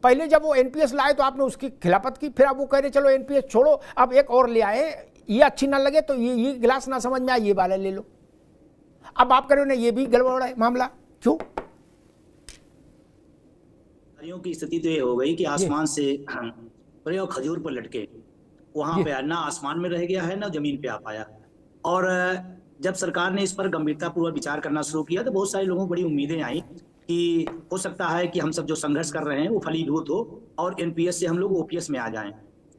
पहले जब वो एनपीएस लाए तो आपने उसकी खिलाफत की, फिर आप वो कह रहे चलो एनपीएस छोड़ो, अब एक और ले आए, ये अच्छी ना लगे तो ये गिलास ना समझ में आए, ये वाला ले लो। अब आप कह रहे हो ना ये भी गड़बड़ है मामला, क्यों? की स्थिति तो ये हो गई कि आसमान से प्रयोग खजूर पर लटके, वहां पे ना आसमान में रह गया है ना जमीन पे आ पाया। और जब सरकार ने इस पर गंभीरतापूर्वक विचार करना शुरू किया तो बहुत सारे लोगों को बड़ी उम्मीदें आई कि हो सकता है कि हम सब जो संघर्ष कर रहे हैं वो फलीभूत हो और एनपीएस से हम लोग ओपीएस में आ जाएं।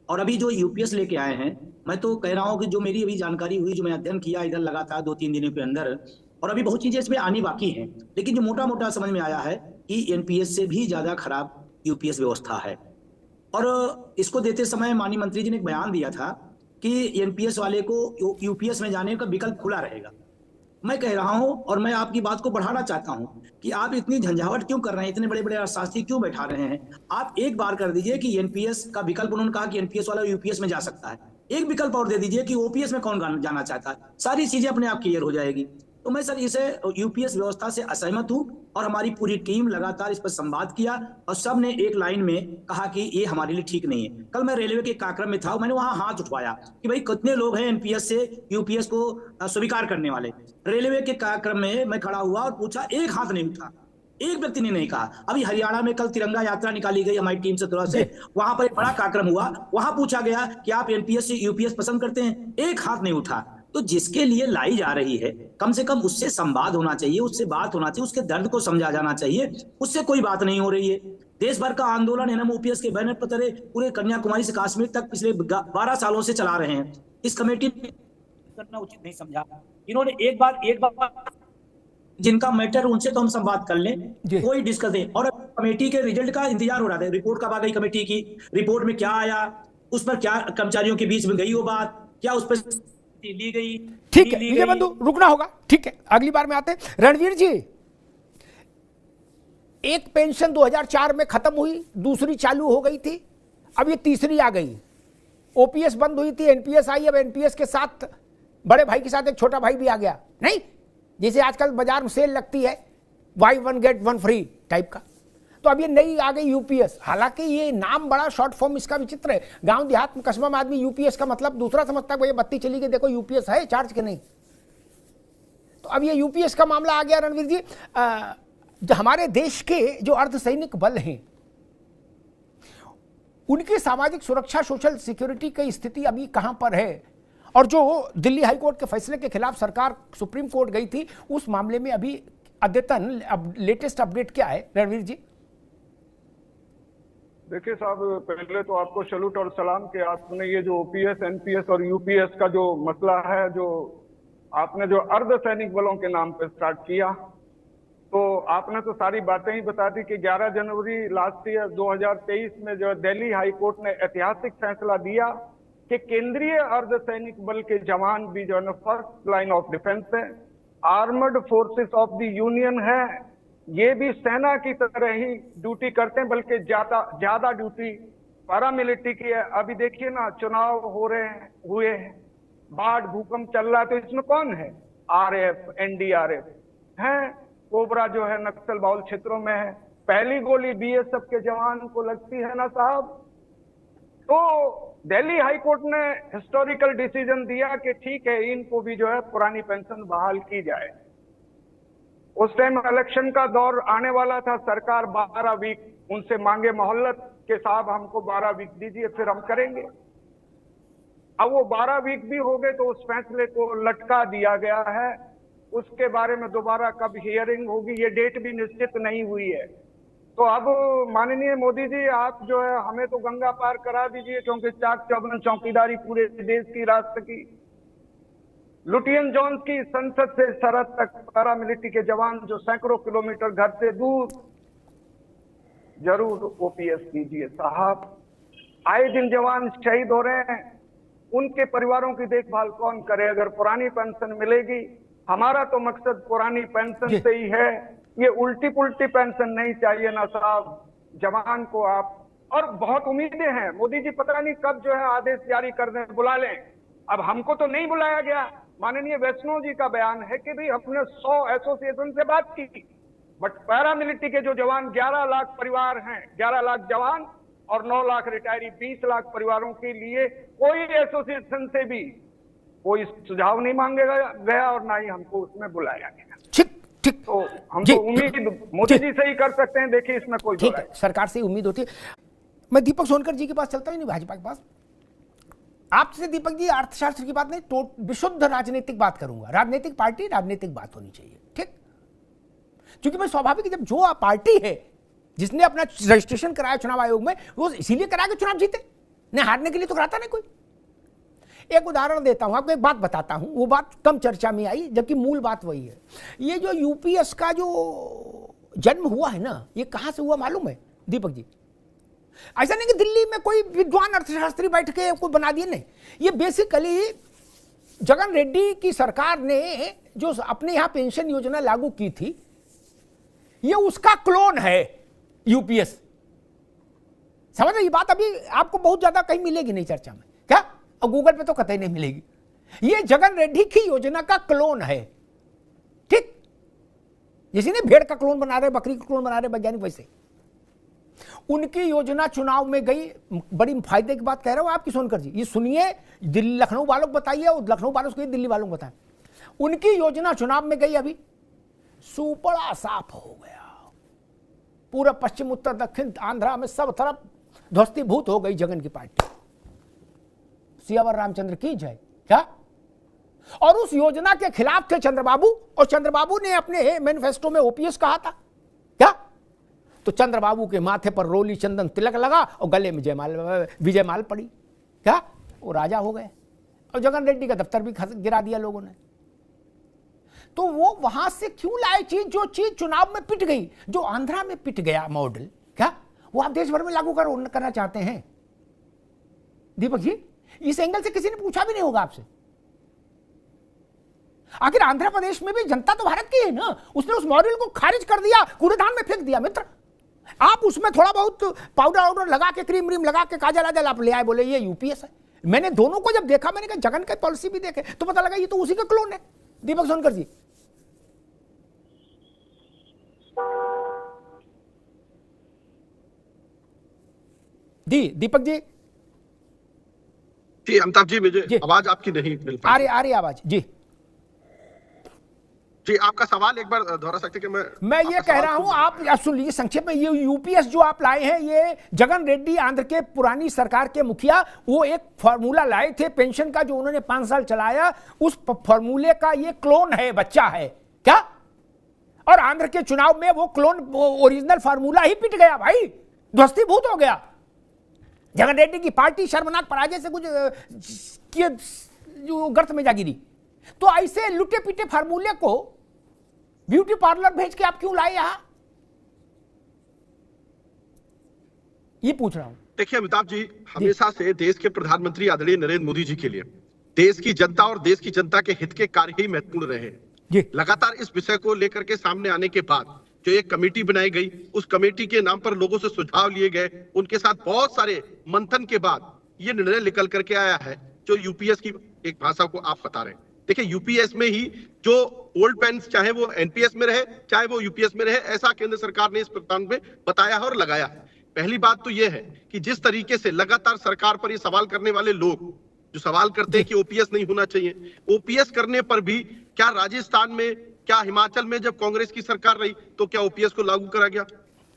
और अभी जो यूपीएस लेके आए हैं, मैं तो कह रहा हूं कि जो मेरी अभी जानकारी हुई, जो मैं अध्ययन किया इधर लगातार 2-3 दिनों के अंदर, और अभी बहुत चीजें इसमें आनी बाकी हैं, लेकिन जो मोटा मोटा समझ में आया है कि एनपीएस से भी ज्यादा खराब यूपीएस व्यवस्था है। और इसको देते समय माननीय मंत्री जी ने एक बयान दिया था कि एनपीएस वाले को यूपीएस में जाने का विकल्प खुला रहेगा। मैं कह रहा हूं और मैं आपकी बात को बढ़ाना चाहता हूं कि आप इतनी झंझावट क्यों कर रहे हैं, इतने बड़े बड़े अर्थशास्त्री क्यों बैठा रहे हैं? आप एक बार कर दीजिए कि एनपीएस का विकल्प, उन्होंने कहा कि एनपीएस वाला यूपीएस में जा सकता है, एक विकल्प और दे दीजिए कि ओपीएस में कौन जाना चाहता है, सारी चीजें अपने आप क्लियर हो जाएगी। तो मैं सर इसे यूपीएस व्यवस्था से असहमत हूं और हमारी पूरी टीम लगातार इस पर संवाद किया और सब ने एक लाइन में कहा कि ये हमारे लिए ठीक नहीं है। कल मैं रेलवे के कार्यक्रम में था, मैंने वहां हाथ उठवाया कि भाई कितने लोग हैं एनपीएस से यूपीएस को स्वीकार करने वाले। रेलवे के कार्यक्रम में मैं खड़ा हुआ और पूछा, एक हाथ नहीं उठा, एक व्यक्ति ने नहीं कहा। अभी हरियाणा में कल तिरंगा यात्रा निकाली गई हमारी टीम से थोड़ा से, वहां पर एक बड़ा कार्यक्रम हुआ, वहां पूछा गया कि आप एनपीएस से यूपीएस पसंद करते हैं, एक हाथ नहीं उठा। तो जिसके लिए लाई जा रही है कम से कम उससे संवाद होना चाहिए, उससे बात होना चाहिए, उसके दर्द को समझा जाना चाहिए, उससे कोई बात नहीं हो रही है। देश भर का आंदोलन है, हम ओपीएस के बैनर पर तरह पूरे कन्याकुमारी से कश्मीर तक पिछले 12 सालों से चला रहे हैं। इस कमेटी करना उचित नहीं समझा। इन्होंने एक बार जिनका मैटर उनसे तो हम संवाद कर लें, कोई डिस्कस नहीं। और कमेटी के रिजल्ट का इंतजार हो रहा था, रिपोर्ट कब आ गई कमेटी की, रिपोर्ट में क्या आया, उस पर क्या कर्मचारियों के बीच में गई वो बात, क्या उस पर ली गई? ठीक है विजय बंधु, रुकना होगा, ठीक है, अगली बार में आते हैं। रणवीर जी, एक पेंशन 2004 में खत्म हुई, दूसरी चालू हो गई थी, अब ये तीसरी आ गई। ओपीएस बंद हुई थी, एनपीएस आई, अब एनपीएस के साथ बड़े भाई के साथ एक छोटा भाई भी आ गया, नहीं जैसे आजकल बाजार में सेल लगती है, by one get one free type का। तो अब ये नई आ गई यूपीएस। हालांकि ये नाम बड़ा शॉर्ट फॉर्म इसका विचित्र है, गांव देहात में कस्बा में आदमी यूपीएस का मतलब दूसरा समझता है, भैया बत्ती चली गई देखो यूपीएस है चार्ज के नहीं। तो अब ये यूपीएस का मामला आ गया। रणवीर जी, जो हमारे देश के जो अर्धसैनिक बल हैं उनकी सामाजिक सुरक्षा, सोशल सिक्योरिटी की स्थिति अभी कहां पर है? और जो दिल्ली हाईकोर्ट के फैसले के खिलाफ सरकार सुप्रीम कोर्ट गई थी, उस मामले में अभी अद्यतन लेटेस्ट अपडेट क्या है रणवीर जी? देखिए साहब, पहले तो आपको सैल्यूट और सलाम कि आपने ये जो ओपीएस, एनपीएस और यूपीएस का जो मसला है, जो आपने जो अर्धसैनिक बलों के नाम पे स्टार्ट किया, तो आपने तो सारी बातें ही बता दी कि 11 जनवरी लास्ट ईयर 2023 में जो दिल्ली हाई कोर्ट ने ऐतिहासिक फैसला दिया कि केंद्रीय अर्धसैनिक बल के जवान भी जो है फर्स्ट लाइन ऑफ डिफेंस है, armoured forces of the union है, ये भी सेना की तरह ही ड्यूटी करते हैं, बल्कि ज्यादा ड्यूटी पैरामिलिट्री की है। अभी देखिए ना, चुनाव हुए हैं, बाढ़, भूकंप चल रहा है, तो इसमें कौन है? आरएफ, एनडीआरएफ है, कोबरा जो है नक्सल बाहुल क्षेत्रों में है। पहली गोली बीएसएफ के जवान को लगती है ना साहब। तो दिल्ली हाई कोर्ट ने हिस्टोरिकल डिसीजन दिया कि ठीक है, इनको भी जो है पुरानी पेंशन बहाल की जाए। उस टाइम इलेक्शन का दौर आने वाला था, सरकार 12 वीक उनसे मांगे मोहल्लत के साहब हमको 12 वीक दीजिए फिर हम करेंगे। अब वो 12 वीक भी हो गए तो उस फैसले को लटका दिया गया है। उसके बारे में दोबारा कब हियरिंग होगी ये डेट भी निश्चित नहीं हुई है। तो अब माननीय मोदी जी, आप जो है हमें तो गंगा पार करा दीजिए, क्योंकि चाक चौबंद चौकीदारी पूरे देश की, राष्ट्र की, लुटियन जोन्स की, संसद से सरहद तक पैरामिलिट्री के जवान जो सैकड़ों किलोमीटर घर से दूर, जरूर ओपीएस कीजिए साहब। आए दिन जवान शहीद हो रहे हैं, उनके परिवारों की देखभाल कौन करे अगर पुरानी पेंशन मिलेगी? हमारा तो मकसद पुरानी पेंशन से ही है, ये उल्टी पुल्टी पेंशन नहीं चाहिए ना साहब जवान को आप। और बहुत उम्मीदें हैं, मोदी जी पता नहीं कब जो है आदेश जारी कर दें, बुला लें। अब हमको तो नहीं बुलाया गया। माननीय वैष्णो जी का बयान है कि भाई हमने 100 एसोसिएशन से बात की, बट पैरामिलिट्री के जो जवान 11 लाख परिवार हैं, 11 लाख जवान और 9 लाख रिटायरी, 20 लाख परिवारों के लिए कोई एसोसिएशन से भी कोई सुझाव नहीं मांगेगा गया और ना ही हमको उसमें बुलाया गया। ठीक ठीक, तो हम तो उम्मीद मोदी जी से ही कर सकते हैं, देखिए इसमें कोई ठीक है, सरकार से उम्मीद होती है। मैं दीपक सोनकर जी के पास चलता ही नहीं, भाजपा के पास। आपसे दीपक जी अर्थशास्त्र की बात नहीं, तो विशुद्ध राजनीतिक बात करूंगा। राजनीतिक पार्टी, राजनीतिक बात होनी चाहिए, ठीक। क्योंकि मैं स्वाभाविक, जब जो पार्टी है जिसने अपना रजिस्ट्रेशन कराया चुनाव आयोग में, वो इसीलिए करा के चुनाव जीते, नहीं हारने के लिए तो कराता नहीं कोई। एक उदाहरण देता हूं आपको, एक बात बताता हूं, वो बात कम चर्चा में आई, जबकि मूल बात वही है। ये जो यूपीएस का जो जन्म हुआ है ना, ये कहां से हुआ मालूम है दीपक जी? ऐसा नहीं कि दिल्ली में कोई विद्वान अर्थशास्त्री बैठ के कोई बना दिए, नहीं। ये बेसिकली जगन रेड्डी की सरकार ने जो अपने यहां पेंशन योजना लागू की थी, ये उसका क्लोन है यूपीएस। समझ रहे? ये बात अभी आपको बहुत ज्यादा कहीं मिलेगी नहीं चर्चा में, क्या? और गूगल पे तो कतई नहीं मिलेगी। ये जगन रेड्डी की योजना का क्लोन है, ठीक। जैसे नहीं भेड़ का क्लोन बना रहे, बकरी का क्लोन बना रहे वैज्ञानिक, वैसे उनकी योजना चुनाव में गई। बड़ी फायदे की बात कह रहा हूं आपकी सोनकर जी, ये सुनिए, दिल्ली लखनऊ वालों को बताइए और लखनऊ वालों को दिल्ली वालों को बताएं। उनकी योजना चुनाव में गई, अभी सुपड़ा साफ हो गया, पूरा पश्चिम उत्तर दक्षिण आंध्रा में सब तरफ ध्वस्तीभूत हो गई जगन की पार्टी। सियावर रामचंद्र की जय, क्या? और उस योजना के खिलाफ थे चंद्रबाबू, और चंद्रबाबू ने अपने मैनिफेस्टो में ओपीएस कहा था, क्या? तो चंद्रबाबू के माथे पर रोली चंदन तिलक लगा और गले में विजयमाल पड़ी, क्या? वो राजा हो गए। और जगन रेड्डी का दफ्तर भी गिरा दिया लोगों ने। तो वो वहां से क्यों लाए चीज, जो चीज चुनाव में पिट गई, जो आंध्रा में पिट गया मॉडल, क्या वो आप देश भर में लागू करना चाहते हैं दीपक जी? इस एंगल से किसी ने पूछा भी नहीं होगा आपसे। आखिर आंध्र प्रदेश में भी जनता तो भारत की है ना, उसने उस मॉडल को खारिज कर दिया, कूड़ेदान में फेंक दिया। मित्र, आप उसमें थोड़ा बहुत पाउडर वाउडर लगा के, क्रीम व्रीम लगा के, काजल आजल आप ले आए, बोले ये यूपीएस है। मैंने दोनों को जब देखा, मैंने कहा जगन का पॉलिसी भी देखे तो पता लगा ये तो उसी का क्लोन है। दीपक सोनकर जी, दीपक जी। जी अमिताभ जी, मुझे आवाज आपकी नहीं मिल पा रही। आ रही आवाज जी। जी, आपका सवाल एक बार दोहरा सकते कि मैं ये कह रहा हूं, आप सुन लीजिए संक्षेप में। ये यूपीएस जो आप लाए हैं, ये जगन रेड्डी आंध्र के पुरानी सरकार के मुखिया, वो एक फॉर्मूला लाए थे पेंशन का, जो उन्होंने 5 साल चलाया। उस फॉर्मूले का ये क्लोन है, बच्चा है, क्या? और आंध्र के चुनाव में वो क्लोन, ओरिजिनल फार्मूला ही पिट गया भाई, ध्वस्तीभूत हो गया। जगन रेड्डी की पार्टी शर्मनाक पराजय से कुछ जो गर्त में जा गिरी। तो ऐसे लुटे पिटे फार्मूले को ब्यूटी पार्लर भेज के आप क्यों लाए यहां, ये पूछ रहा हूं। देखिए अमिताभ जी, हमेशा से देश के प्रधानमंत्री आदरणीय नरेंद्र मोदी जी के लिए देश की जनता और देश की जनता के हित के कार्य ही महत्वपूर्ण रहे। लगातार इस विषय को लेकर के सामने आने के बाद जो एक कमेटी बनाई गई, उस कमेटी के नाम पर लोगों से सुझाव लिए गए, उनके साथ बहुत सारे मंथन के बाद ये निर्णय निकल करके आया है, जो यूपीएस की एक भाषा को आप बता रहे हैं। देखिए, यूपीएस में ही जो ओल्ड पेंस, चाहे वो एनपीएस में रहे चाहे वो यूपीएस में रहे, ऐसा केंद्र सरकार ने इस प्रस्ताव में बताया है और लगाया है। पहली बात तो यह है कि जिस तरीके से लगातार सरकार पर ये सवाल करने वाले लोग जो सवाल करते हैं कि ओपीएस नहीं होना चाहिए, ओपीएस करने पर भी क्या राजस्थान में, क्या हिमाचल में जब कांग्रेस की सरकार रही तो क्या ओपीएस को लागू करा गया?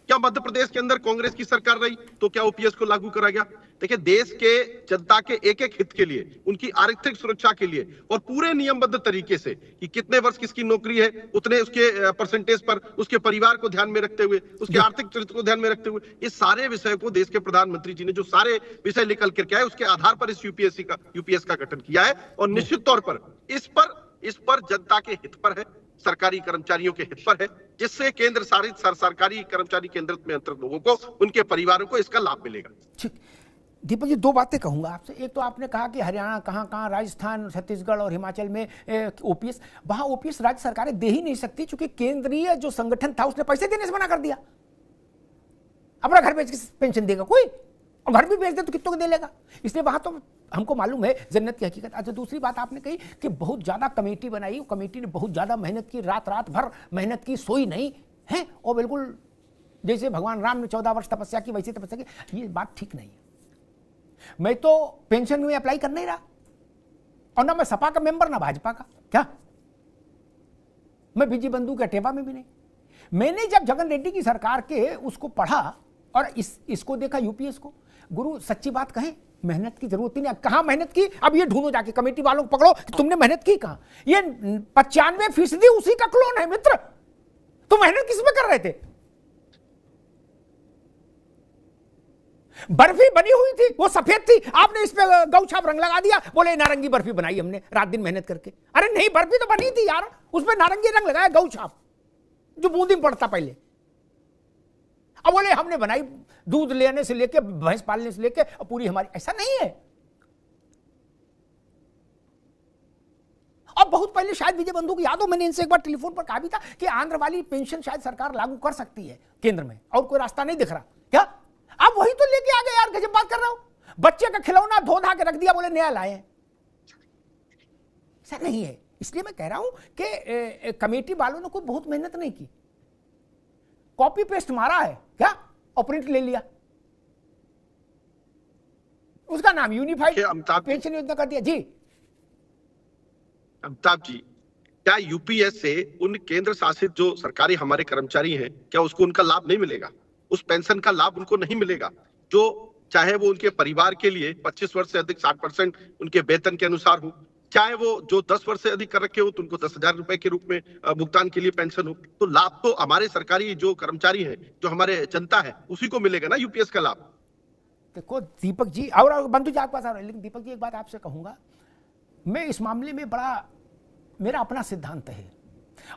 क्या मध्य प्रदेश के अंदर कांग्रेस की सरकार रही तो क्या ओपीएस को लागू करा गया? देखिए, देश के जनता के एक एक हित के लिए, उनकी आर्थिक सुरक्षा के लिए और पूरे नियमबद्ध तरीके से कि कितने वर्ष किसकी नौकरी है, उतने उसके परसेंटेज पर, उसके परिवार को ध्यान में रखते हुए, उसके आर्थिक चरित्र को ध्यान में रखते हुए, इस सारे विषय को देश के प्रधानमंत्री जी ने जो सारे विषय निकल करके आए, उसके आधार पर इस यूपीएस का गठन किया है। और निश्चित तौर पर इस पर जनता के हित पर है, सरकारी कर्मचारियों के हित पर है, जिससे केंद्र सरकारी कर्मचारी केंद्रित में अंतर्गत लोगों को, उनके परिवारों को इसका लाभ मिलेगा। ठीक, दीपक जी, 2 बातें कहूंगा आपसे। एक तो आपने कहा कि हरियाणा, कहां राजस्थान, छत्तीसगढ़ और हिमाचल में ओपीएस, वहां ओपीएस राज्य सरकारें दे ही नहीं सकती, क्योंकि केंद्रीय जो संगठन था उसने पैसे देने से मना कर दिया। अपना घर बेच के पेंशन देगा कोई, और घर भी बेच दे तो कितनों को दे लेगा। इसलिए वहां तो हमको मालूम है जन्नत की हकीकत। अच्छा, दूसरी बात आपने कही कि बहुत ज्यादा कमेटी बनाई, कमेटी ने बहुत ज्यादा मेहनत की, रात भर मेहनत की, सोई नहीं, हैं, और बिल्कुल जैसे भगवान राम ने 14 वर्ष तपस्या की वैसी तपस्या की। ये बात ठीक नहीं है। मैं तो पेंशन में अप्लाई कर नहीं रहा, और ना मैं सपा का मेंबर ना भाजपा का, क्या मैं बीजी बंधु के टेपा में भी नहीं। मैंने जब जगन रेड्डी की सरकार के उसको पढ़ा और इसको देखा यूपीएस को, गुरु सच्ची बात कहें, मेहनत की जरूरत ही नहीं। कहां मेहनत की? अब ये ढूंढो जाके, कमेटी वालों को पकड़ो कि तुमने मेहनत की कहां। ये 95% उसी का क्लोन है मित्र। तो मेहनत किसमें कर रहे थे? बर्फी बनी हुई थी, वो सफेद थी, आपने इस पे गौछाप रंग लगा दिया, बोले नारंगी बर्फी बनाई हमने रात दिन मेहनत करके। अरे नहीं, बर्फी तो बनी थी यार, उस पे नारंगी रंग लगाया, गौछाप जो बूंदी में पड़ता पहले। अब बोले हमने बनाई, दूध लेने से लेके भैंस पालने से लेके पूरी हमारी। ऐसा नहीं है। अब बहुत पहले शायद विजय बंधु को याद हो, मैंने इनसे एक बार टेलीफोन पर कहा भी था कि आंध्र वाली पेंशन शायद सरकार लागू कर सकती है केंद्र में, और कोई रास्ता नहीं दिख रहा। क्या आप वही तो लेके आ गए यार, गजब बात कर रहा हूं। बच्चे का खिलौना धो धा के रख दिया, बोले नया लाए। ऐसा नहीं है। इसलिए मैं कह रहा हूं कि कमेटी वालों ने कोई बहुत मेहनत नहीं की, कॉपी पेस्ट मारा है क्या, और प्रिंट ले लिया, उसका नाम यूनिफाइड पेंशन योजना कर दिया। जी अमिताभ जी, क्या यूपीएस से उन केंद्र शासित जो सरकारी हमारे कर्मचारी हैं, क्या उसको उनका लाभ नहीं मिलेगा? उस पेंशन का लाभ उनको नहीं मिलेगा, जो चाहे वो उनके परिवार के लिए 25 वर्ष से अधिक 60% उनके वेतन के अनुसार हो, चाहे वो जो 10 वर्ष से अधिक कर रखे हो तो उनको 10,000 रुपए के रूप में भुगतान के लिए पेंशन हो। तो लाभ तो हमारे सरकारी जो कर्मचारी हैं, जो हमारे जनता है, उसी को मिलेगा ना यूपीएस का लाभ। देखो दीपक जी, और बंधु जी आपके पास आ रहे हैं, लेकिन दीपक जी एक बात आपसे कहूंगा, मैं इस मामले में बड़ा, मेरा अपना सिद्धांत है,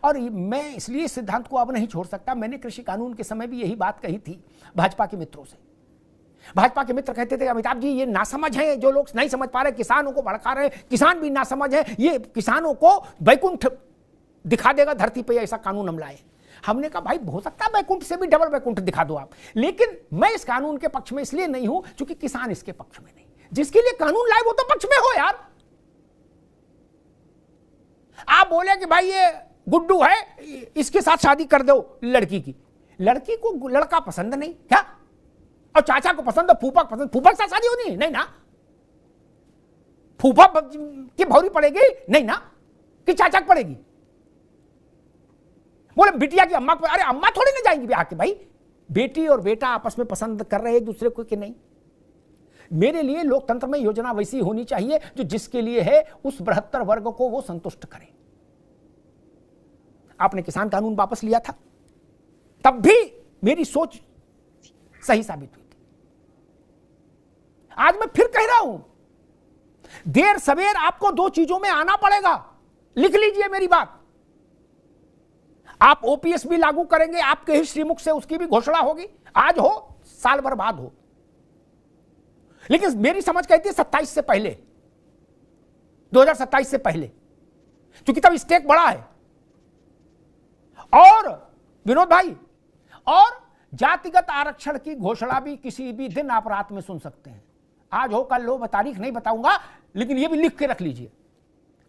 और मैं इसलिए सिद्धांत को अब नहीं छोड़ सकता। मैंने कृषि कानून के समय भी यही बात कही थी भाजपा के मित्रों से। भाजपा के मित्र कहते थे अमिताभ जी ये नासमझ है, जो लोग नहीं समझ पा रहे, किसानों को भड़का रहे, किसान भी नासमझ है, ये किसानों को बैकुंठ दिखा देगा धरती पे, ऐसा कानून हम लाए। हमने कहा भाई हो सकता है बैकुंठ से भी डबल बैकुंठ दिखा दो आप, लेकिन मैं इस कानून के पक्ष में इसलिए नहीं हूं क्योंकि किसान इसके पक्ष में नहीं। जिसके लिए कानून लाए वो तो पक्ष में हो यार। आप बोले कि भाई ये गुड्डू है, इसके साथ शादी कर दो लड़की की, लड़की को लड़का पसंद नहीं क्या, और चाचा को पसंद है, फूफा को पसंद, फूफा के साथ शादी होनी है नहीं ना, फूफा की भौरी पड़ेगी नहीं ना, कि चाचा को पड़ेगी। बोले बिटिया की अम्मा को, अरे अम्मा थोड़ी ना जाएंगी ब्याह के भाई, बेटी और बेटा आपस में पसंद कर रहे हैं एक दूसरे को कि नहीं। मेरे लिए लोकतंत्र में योजना वैसी होनी चाहिए जो जिसके लिए है उस बृहत्तर वर्ग को वो संतुष्ट करे। आपने किसान कानून वापस लिया था, तब भी मेरी सोच सही साबित हुई थी। आज मैं फिर कह रहा हूं, देर सवेर आपको दो चीजों में आना पड़ेगा, लिख लीजिए मेरी बात। आप ओपीएस भी लागू करेंगे, आपके ही श्रीमुख से उसकी भी घोषणा होगी, आज हो साल भर बाद हो, लेकिन मेरी समझ कहती है 27 से पहले, 2027 से पहले, क्योंकि तब स्टेक बड़ा है। और विनोद भाई, और जातिगत आरक्षण की घोषणा भी किसी भी दिन आप रात में सुन सकते हैं, आज हो कल हो, मैं तारीख नहीं बताऊंगा, लेकिन यह भी लिख के रख लीजिए।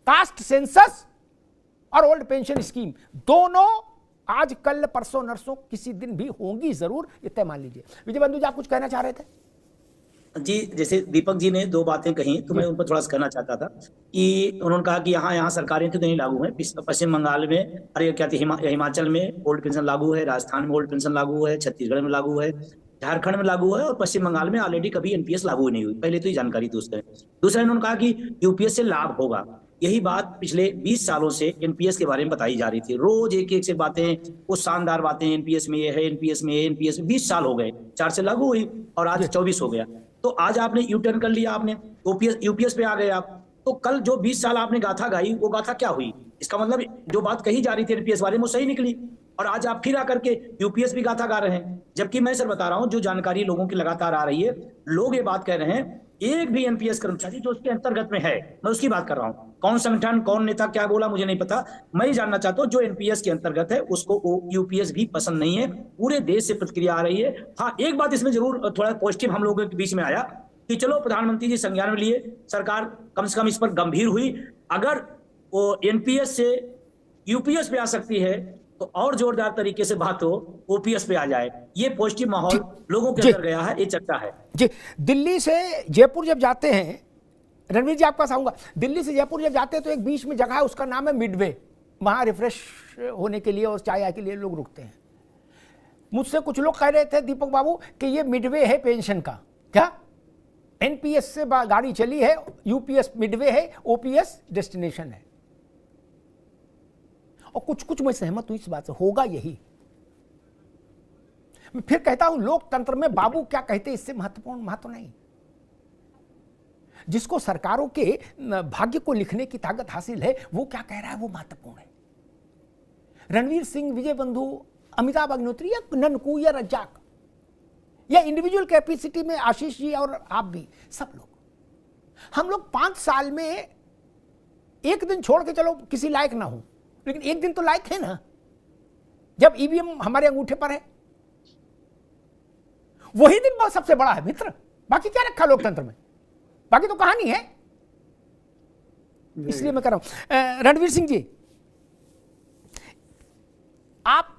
कास्ट सेंसस और ओल्ड पेंशन स्कीम दोनों आज कल परसों नरसों किसी दिन भी होंगी जरूर, ये तय मान लीजिए। विजय बंधु जी आप कुछ कहना चाह रहे थे? जी, जैसे दीपक जी ने दो बातें कही तो मैं उन पर थोड़ा सा कहना चाहता था कि उन्होंने कहा कि यहाँ सरकारें तो नहीं लागू हैं, पश्चिम बंगाल में, अरे क्या थी, हिमाचल में ओल्ड पेंशन लागू है, राजस्थान में ओल्ड पेंशन लागू है, छत्तीसगढ़ में लागू है, झारखंड में लागू है, और पश्चिम बंगाल में ऑलरेडी कभी एनपीएस लागू नहीं हुई। पहले तो ये जानकारी थी उसका। दूसरा इन्होंने कहा कि यूपीएस से लाभ होगा। यही बात पिछले 20 सालों से एनपीएस के बारे में बताई जा रही थी, रोज एक एक से बातें, वो शानदार बातें, एनपीएस में ये है, एनपीएस में, एनपीएस 20 साल हो गए, 4 से लागू हुई और आज 24 हो गया। तो आज आपने यू टर्न कर लिया, आपने यूपीएस पे आ गए आप। तो कल जो 20 साल आपने गाथा गाई, वो गाथा क्या हुई? इसका मतलब जो बात कही जा रही थी एनपीएस बारे में वो सही निकली, और आज आप फिर आकर के यूपीएस भी गाथा गा रहे हैं। जबकि मैं सर बता रहा हूं, जो जानकारी लोगों की लगातार आ रही है, लोग ये बात कह रहे हैं, एक भी एनपीएस कर्मचारी जो उसके अंतर्गत में है, मैं उसकी बात कर रहा हूं, कौन संगठन कौन नेता क्या बोला मुझे नहीं पता, मैं ही जानना चाहता हूं, जो एनपीएस के अंतर्गत है उसको यूपीएस भी पसंद नहीं है। पूरे देश से प्रतिक्रिया आ रही है। हाँ, एक बात इसमें जरूर थोड़ा पॉजिटिव हम लोगों के बीच में आया कि चलो प्रधानमंत्री जी संज्ञान में लिए, सरकार कम से कम इस पर गंभीर हुई। अगर वो एनपीएस से यूपीएस पे आ सकती है तो और जोरदार तरीके से बात हो, ओपीएस पे आ जाए, ये पॉजिटिव माहौल लोगों के अंदर गया है, ये चर्चा है जी। दिल्ली से जयपुर जब जाते हैं, रणवीर जी आपके पास आऊंगा, दिल्ली से जयपुर जब जाते हैं तो एक बीच में जगह है, उसका नाम है मिडवे, वहां रिफ्रेश होने के लिए और चाय के लिए लोग रुकते हैं। मुझसे कुछ लोग कह रहे थे दीपक बाबू कि ये मिडवे है पेंशन का, क्या एनपीएस से गाड़ी चली है, यूपीएस मिडवे है, ओपीएस डेस्टिनेशन है। और कुछ कुछ मैं सहमत हूं इस बात से, होगा यही। मैं फिर कहता हूं लोकतंत्र में बाबू क्या कहते इससे महत्वपूर्ण महत्व नहीं। जिसको सरकारों के भाग्य को लिखने की ताकत हासिल है वो क्या कह रहा है वो महत्वपूर्ण है। रणवीर सिंह, विजय बंधु, अमिताभ अग्निहोत्री या ननकू या रज्जाक या इंडिविजुअल कैपेसिटी में आशीष जी और आप भी, सब लोग, हम लोग 5 साल में एक दिन छोड़ के चलो किसी लायक ना हो, लेकिन एक दिन तो लायक है ना, जब ईवीएम हमारे अंगूठे पर है, वही दिन बहुत सबसे बड़ा है मित्र। बाकी क्या रखा लोकतंत्र में, बाकी तो कहानी है। इसलिए मैं कह रहा हूं रणवीर सिंह जी, आप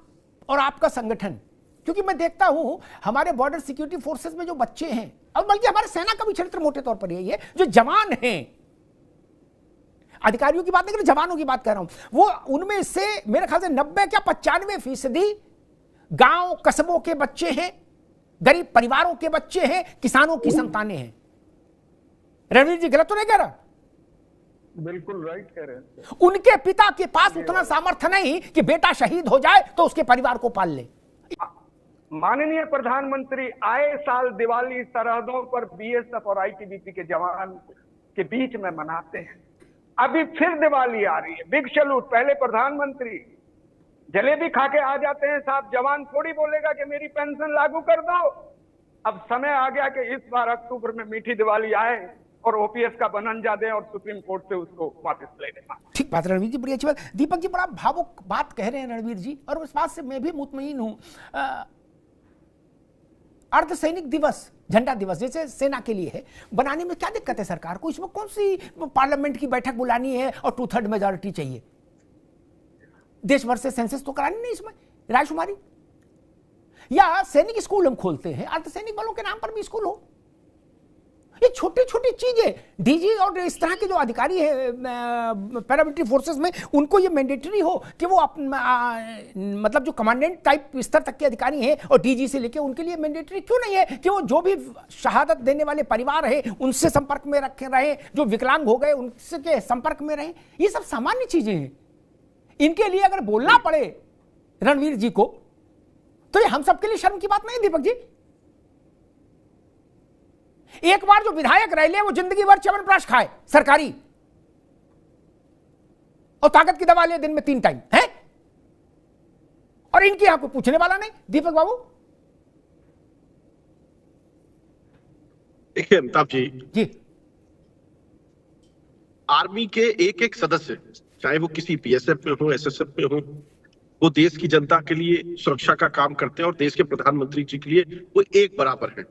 और आपका संगठन, क्योंकि मैं देखता हूं हमारे बॉर्डर सिक्योरिटी फोर्सेस में जो बच्चे हैं, और बल्कि हमारे सेना का भी चरित्र मोटे तौर पर यही है, जो जवान हैं, अधिकारियों की बात नहीं कर रहा, जवानों की बात कर रहा हूं, वो उनमें से मेरे ख्याल से 90 क्या 95% गांव कस्बों के बच्चे हैं, गरीब परिवारों के बच्चे हैं, किसानों की संतानें हैं। रणवीर जी गलत तो नहीं कह रहा? बिल्कुल राइट कह रहे हैं। उनके पिता के पास उतना सामर्थ्य नहीं कि बेटा शहीद हो जाए तो उसके परिवार को पाल ले। माननीय प्रधानमंत्री आए साल दिवाली सरहदों पर बीएसएफ और आईटीबीपी के जवान के बीच में मनाते हैं। अभी फिर दिवाली आ रही है, बिग सैल्यूट। पहले प्रधानमंत्री जलेबी खा के आ जाते हैं, साहब जवान थोड़ी बोलेगा कि मेरी पेंशन लागू कर दो। अब समय आ गया कि इस बार अक्टूबर में मीठी दिवाली आए और ओपीएस का बनंजा दें और सुप्रीम कोर्ट से उसको वापस ले लें। ठीक बात रणवीर जी, बड़ी अच्छी बात। दीपक जी बड़ा भावुक बात कह रहे हैं रणवीर जी, और उस बात से मैं भी मुतमईन हूं। अर्धसैनिक दिवस, झंडा दिवस जैसे सेना के लिए है, बनाने में क्या दिक्कत है सरकार को? इसमें कौन सी पार्लियामेंट की बैठक बुलानी है और 2/3 मेजॉरिटी चाहिए? देश भर से सेंसस तो करानी नहीं, इसमें रायशुमारी। या सैनिक स्कूल हम खोलते हैं, अर्धसैनिक बलों के नाम पर भी स्कूल हो। ये छोटी छोटी चीजें, डीजी और इस तरह के जो अधिकारी है पैरामिलिट्री फोर्सेस में, उनको ये मैंडेटरी हो कि वो मतलब जो कमांडेंट टाइप स्तर तक के अधिकारी हैं और डीजी से लेके, उनके लिए मैंडेटरी क्यों नहीं है कि वो जो भी शहादत देने वाले परिवार है उनसे संपर्क में रखे रहे, जो विकलांग हो गए उनसे संपर्क में रहे। ये सब सामान्य चीजें हैं। इनके लिए अगर बोलना पड़े रणवीर जी को तो ये हम सबके लिए शर्म की बात नहीं दीपक जी। एक बार जो विधायक रह ले वो जिंदगी भर च्यवनप्राश खाए सरकारी, और ताकत की दवा ले दिन में 3 टाइम है, और इनके यहां कोई पूछने वाला नहीं। दीपक बाबू देखिए अमिताभ जी, आर्मी के एक एक सदस्य, चाहे वो किसी बीएसएफ में हो, एसएसएफ में हो, वो देश की जनता के लिए सुरक्षा का काम करते हैं और देश के प्रधानमंत्री जी के लिए वो एक बराबर है।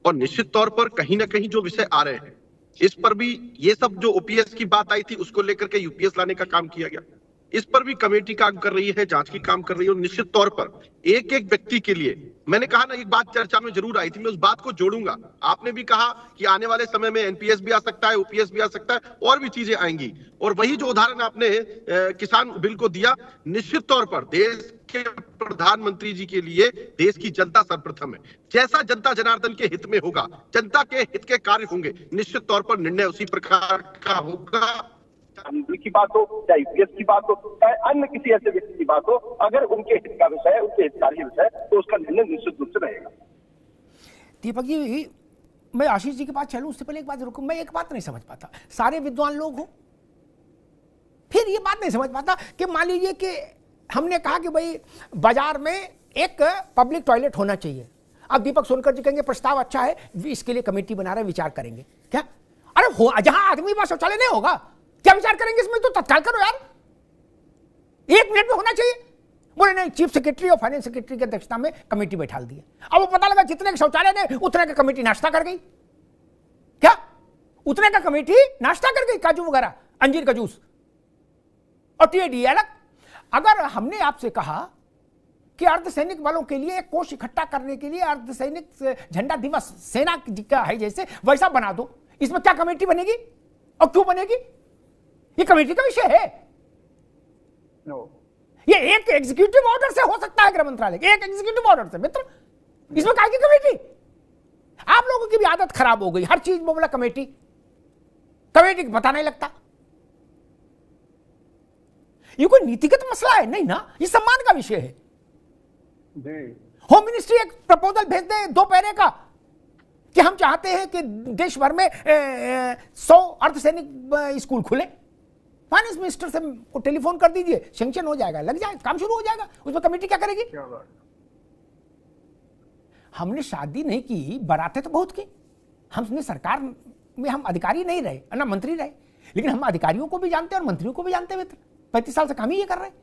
और निश्चित तौर पर कहीं ना कहीं जो विषय आ रहे हैं, इस पर भी ये सब जो ओपीएस की बात आई थी उसको लेकर के यूपीएस लाने का काम किया गया, इस पर भी कमेटी काम कर रही है, जांच की काम कर रही है। और निश्चित तौर पर एक एक व्यक्ति के लिए, मैंने कहा ना, एक बात चर्चा में जरूर आई थी, मैं उस बात को जोड़ूंगा। आपने भी कहा कि आने वाले समय में एनपीएस भी आ सकता है, ओपीएस भी आ सकता है, और भी चीजें आएंगी। और वही जो उदाहरण आपने किसान बिल को दिया, निश्चित तौर पर देश के प्रधानमंत्री जी के लिए देश की जनता सर्वप्रथम है। जैसा जनता जनार्दन के हित में होगा, जनता के हित के कार्य होंगे, निश्चित तौर पर निर्णय उसी प्रकार का होगा। की बात हो, चाहे यूपीएस की बात हो, चाहे अन्य किसी ऐसे व्यक्ति की बात हो, अगर उनके हित का विषय है, उनके हितकारी विषय, तो उसका निर्णय निश्चित रूप से रहेगा। दीपक जी, मैं आशीष जी के पास चलूं उससे पहले एक बात रुकूं। मैं एक बात नहीं समझ पाता, सारे विद्वान लोग हो, फिर ये बात नहीं समझ पाता कि मान लीजिए कि हमने कहा कि भाई बाजार में एक पब्लिक टॉयलेट होना चाहिए। अब दीपक सोनकर जी कहेंगे प्रस्ताव अच्छा है, इसके लिए कमेटी बना रहे, विचार करेंगे। क्या? अरे जहां आदमी पास शौचालय नहीं होगा क्या विचार करेंगे इसमें? तो तत्काल करो यार, 1 मिनट में होना चाहिए। बोले नहीं, चीफ सेक्रेटरी और फाइनेंस सेक्रेटरी की अध्यक्षता में कमेटी बैठा दी है। अब वो पता लगा जितने के शौचालय ने उतने का कमेटी नाश्ता कर गई। क्या? उतने का कमेटी नाश्ता कर गई, काजू वगैरह, अंजीर का जूस, और टीएडी अलग। अगर हमने आपसे कहा कि अर्धसैनिक बलों के लिए एक कोष इकट्ठा करने के लिए अर्धसैनिक झंडा दिवस सेना का है जैसे वैसा बना दो, इसमें क्या कमेटी बनेगी और क्यों बनेगी? ये कमेटी का विषय है। ये एक एग्जीक्यूटिव ऑर्डर से हो सकता है, गृह मंत्रालय के एक एग्जीक्यूटिव ऑर्डर से। मित्र, इसमें क्या की कमेटी? आप लोगों की भी आदत खराब हो गई, हर चीज में बोला कमेटी, कमेटी पता नहीं लगता। ये कोई नीतिगत मसला है नहीं ना, ये सम्मान का विषय है। होम मिनिस्ट्री एक प्रपोजल भेज दे 2 पैरे का कि हम चाहते हैं कि देश भर में 100 अर्धसैनिक स्कूल खुले। फाइनेंस मिनिस्टर से को टेलीफोन कर दीजिए, सैंक्शन हो जाएगा, लग जाएगा, काम शुरू हो जाएगा। उसमें कमेटी क्या करेगी? हमने शादी नहीं की, बारातें तो बहुत की। हमने सरकार में हम अधिकारी नहीं रहे, ना मंत्री रहे, लेकिन हम अधिकारियों को भी जानते हैं और मंत्रियों को भी जानते हैं। 35 साल से काम ही ये कर रहे हैं,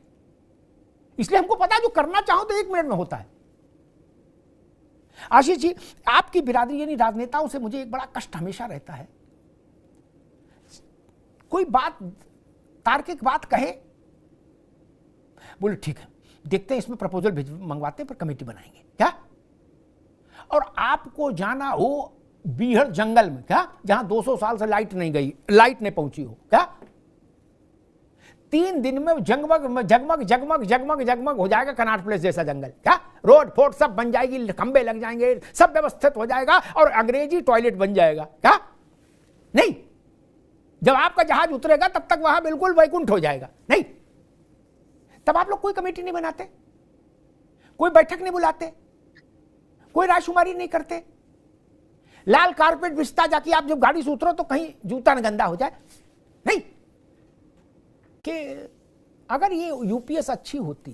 इसलिए हमको पता है जो करना चाहो तो 1 मिनट में होता है। आशीष जी, आपकी बिरादरी यानी राजनेताओं से मुझे एक बड़ा कष्ट हमेशा रहता है। कोई बात तार्किक बात कहे, बोले ठीक है देखते हैं, इसमें प्रपोजल मंगवाते हैं, पर कमेटी बनाएंगे क्या? और आपको जाना हो बीहड़ जंगल में, क्या जहां 200 साल से लाइट नहीं गई, लाइट नहीं पहुंची हो, क्या 3 दिन में जगमग जगमग जगमग जगमग जगमग हो जाएगा कनॉट प्लेस जैसा जंगल। क्या रोड फोर्ट सब बन जाएगी, खंबे लग जाएंगे, सब व्यवस्थित हो जाएगा और अंग्रेजी टॉयलेट बन जाएगा। क्या नहीं, जब आपका जहाज उतरेगा तब तक वहां बिल्कुल वैकुंठ हो जाएगा। नहीं, तब आप लोग कोई कमेटी नहीं बनाते, कोई बैठक नहीं बुलाते, कोई राजकुमारी नहीं करते, लाल कारपेट बिछता जाके आप जब गाड़ी से उतरो तो कहीं जूता न गंदा हो जाए। नहीं, कि अगर ये यूपीएस अच्छी होती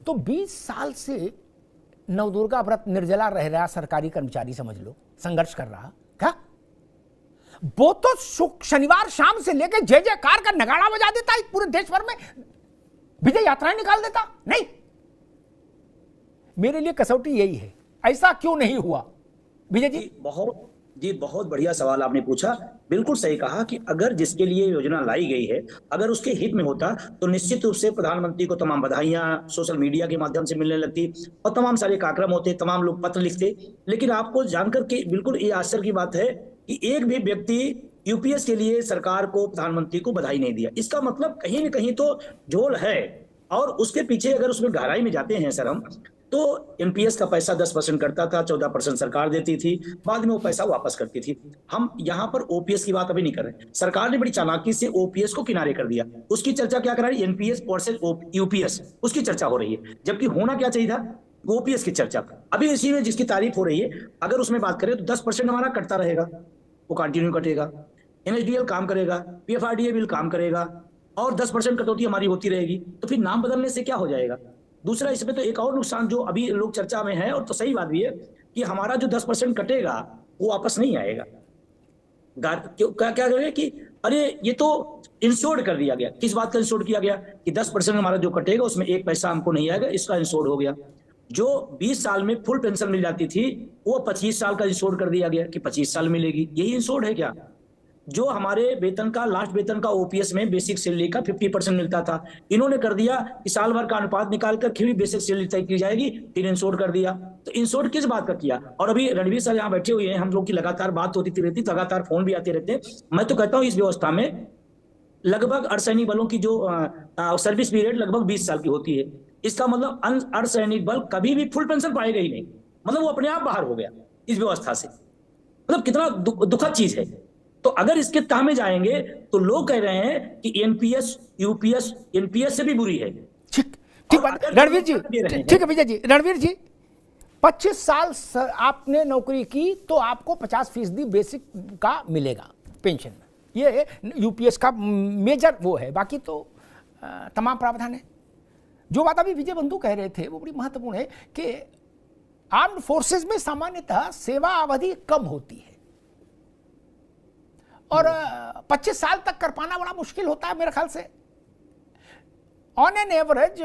तो 20 साल से नवदुर्गा व्रत निर्जला रह रहा सरकारी कर्मचारी, समझ लो, संघर्ष कर रहा, क्या वो तो शनिवार शाम से लेकर जय जयकार का नगाड़ा बजा देता है, पूरे देश भर में विजय यात्राएं निकाल देता। नहीं, मेरे लिए कसौटी यही है, ऐसा क्यों नहीं हुआ? विजय जी, बहुत बढ़िया सवाल आपने पूछा। बिल्कुल सही कहा कि अगर जिसके लिए योजना लाई गई है, अगर उसके हित में होता तो निश्चित रूप से प्रधानमंत्री को तमाम बधाइयां सोशल मीडिया के माध्यम से मिलने लगती और तमाम सारे कार्यक्रम होते, तमाम लोग पत्र लिखते। लेकिन आपको जानकर के बिल्कुल ये आश्चर्य की बात है कि एक भी व्यक्ति यूपीएस के लिए सरकार को, प्रधानमंत्री को बधाई नहीं दिया। इसका मतलब कहीं न कहीं तो झोल है। और उसके पीछे अगर उसमें गहराई में जाते हैं सर हम, तो एनपीएस का पैसा 10% करता था, 14% सरकार देती थी, बाद में वो पैसा वापस करती थी। हम यहाँ पर ओपीएस की बात अभी नहीं कर रहे। सरकार ने बड़ी चालाकी से ओपीएस को किनारे कर दिया। उसकी चर्चा क्या कर रही है? एनपीएस वर्सेस यूपीएस, उसकी चर्चा हो रही है। जबकि होना क्या चाहिए था? ओपीएस की चर्चा। अभी इसी में जिसकी तारीफ हो रही है, अगर उसमें बात करें तो 10% हमारा कटता रहेगा, वो कंटिन्यू कटेगा। एनएचडीएल काम करेगा, पीएफआरडीए बिल काम करेगा और 10% कटौती हमारी होती रहेगी। तो फिर नाम बदलने से क्या हो जाएगा? दूसरा, इसमें तो एक और नुकसान जो अभी लोग चर्चा में है, और तो सही बात भी है, कि हमारा जो 10% कटेगा वो वापस नहीं आएगा। क्या करेंगे कि अरे ये तो इंश्योर्ड कर दिया गया। किस बात का इंश्योर्ड किया गया? कि 10% हमारा जो कटेगा उसमें 1 पैसा हमको नहीं आएगा, इसका इंश्योर्ड हो गया। जो 20 साल में फुल पेंशन मिल जाती थी वो 25 साल का इंश्योर्ड कर दिया गया कि 25 साल मिलेगी। यही इंश्योर्ड है क्या? जो हमारे वेतन का, लास्ट वेतन का ओपीएस में बेसिक सैलरी का 50% मिलता था, इन्होंने कर दिया कि साल भर का अनुपात निकालकर फिर भी बेसिक सैलरी तय की जाएगी, फिर इंश्योर कर दिया। तो इंश्योर किस बात का किया? और अभी रणवीर सर यहाँ बैठे हुए हैं, हम लोग की लगातार बात होती रहती, लगातार फोन भी आते रहते हैं। मैं तो कहता हूँ इस व्यवस्था में लगभग अर्धसैनिक बलों की जो सर्विस पीरियड लगभग 20 साल की होती है। इसका मतलब अर्धसैनिक बल कभी भी फुल पेंशन पाएगा ही नहीं, मतलब वो अपने आप बाहर हो गया इस व्यवस्था से। मतलब कितना दुखद चीज है। तो अगर इसके तह में जाएंगे तो लोग कह रहे हैं कि एनपीएस यूपीएस एनपीएस से भी बुरी है। ठीक रणवीर जी, ठीक है विजय जी। रणवीर जी, 25 साल आपने नौकरी की तो आपको 50% बेसिक का मिलेगा पेंशन में। ये यूपीएस का मेजर वो है, बाकी तो तमाम प्रावधान है। जो बात अभी विजय बंधु कह रहे थे वो बड़ी महत्वपूर्ण है कि आर्म्ड फोर्सेस में सामान्यतः सेवा अवधि कम होती है और 25 साल तक कर पाना बड़ा मुश्किल होता है मेरे ख्याल से। On an average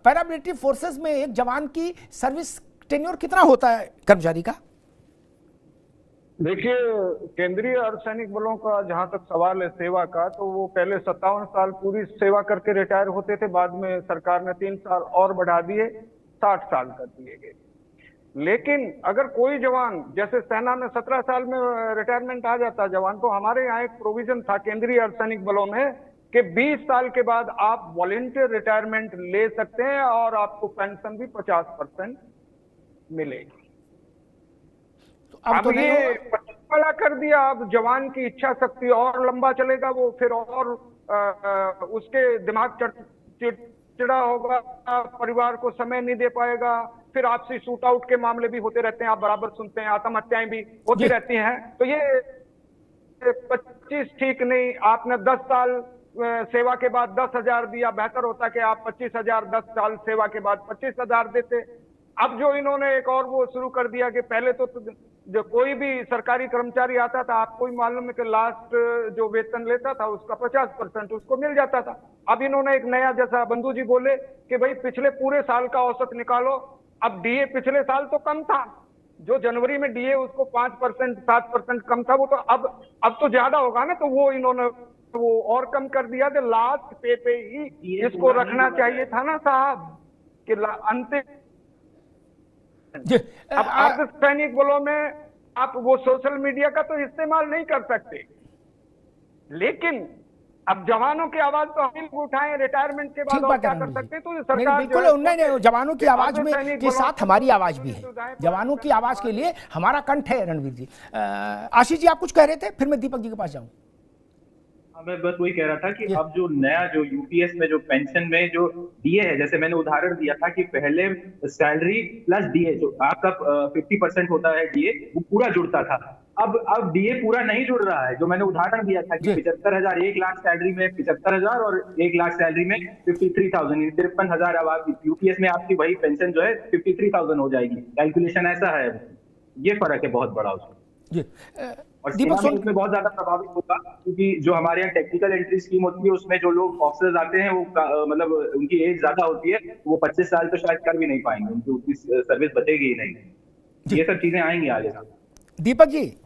paramilitary forces में एक जवान की सर्विस टेन्योर कितना होता है कर्मचारी का? देखिए, केंद्रीय अर्धसैनिक बलों का जहां तक सवाल है सेवा का, तो वो पहले 57 साल पूरी सेवा करके रिटायर होते थे, बाद में सरकार ने 3 साल और बढ़ा दिए, 60 साल कर दिए गए। लेकिन अगर कोई जवान, जैसे सेना में 17 साल में रिटायरमेंट आ जाता जवान, तो हमारे यहाँ एक प्रोविजन था केंद्रीय अर्धसैनिक बलों में कि 20 साल के बाद आप वॉलेंटियर रिटायरमेंट ले सकते हैं और आपको पेंशन भी 50% मिलेगी। अब ये 25 वाला कर दिया, अब जवान की इच्छा शक्ति और लंबा चलेगा, वो फिर और उसके दिमाग चिड़चिड़ा होगा, परिवार को समय नहीं दे पाएगा, फिर आपसी शूट आउट के मामले भी होते रहते हैं, आप बराबर सुनते हैं, आत्महत्याएं भी होती रहती हैं। तो ये 25 ठीक नहीं, आपने 10 साल सेवा के बाद 10,000 दिया, बेहतर होता कि आप 25,000 10 साल सेवा के बाद 25,000 देते। अब जो इन्होंने एक और वो शुरू कर दिया कि पहले तो जो कोई भी सरकारी कर्मचारी आता था, आपको ही मालूम है कि लास्ट जो वेतन लेता था उसका 50% उसको मिल जाता था। अब इन्होंने एक नया, जैसा बंधु जी बोले कि भाई पिछले पूरे साल का औसत निकालो। अब डीए पिछले साल तो कम था, जो जनवरी में डीए उसको 5% 7% कम था, वो तो अब तो ज्यादा होगा ना, तो वो इन्होंने वो और कम कर दिया। तो लास्ट पे ही इसको रखना चाहिए था ना साहब, कि अंतिम। अब अर्धसैनिक बलों में आप वो सोशल मीडिया का तो इस्तेमाल नहीं कर सकते, लेकिन अब जवानों की आवाज तो हम लोग उठाएं रिटायरमेंट के बाद, और क्या कर सकते हैं। तो सरकार बिल्कुल नहीं, जवानों की आवाज में के साथ हमारी आवाज भी है, जवानों की आवाज के लिए हमारा कंठ है। रणवीर जी, आशीष जी आप कुछ कह रहे थे, फिर मैं दीपक जी के पास जाऊं। मैं बस वही कह रहा था कि अब जो नया जो यूपीएस में जो पेंशन में जो डीए है, जैसे मैंने उदाहरण दिया था कि पहले सैलरी प्लस डीए जो आपका 50% होता है डीए, वो पूरा जुड़ता था। अब डीए पूरा नहीं जुड़ रहा है। जो मैंने उदाहरण दिया था कि 75,000, 1 लाख सैलरी में 75,000 और 1 लाख सैलरी में 53,000, 53,000। अब आप यूपीएस में आपकी वही पेंशन जो है 53,000 हो जाएगी। कैलकुलेशन ऐसा है, ये फर्क है बहुत बड़ा उसमें। और उसमें बहुत ज्यादा प्रभावित होगा, क्योंकि जो हमारे यहाँ टेक्निकल एंट्री स्कीम होती है, उसमें जो लोग ऑफिसर्स आते हैं वो मतलब उनकी एज ज्यादा होती है, वो 25 साल तो शायद कर भी नहीं पाएंगे, उनकी उतनी सर्विस बचेगी ही नहीं। ये सब चीजें आएंगी आगे। दीपक जी,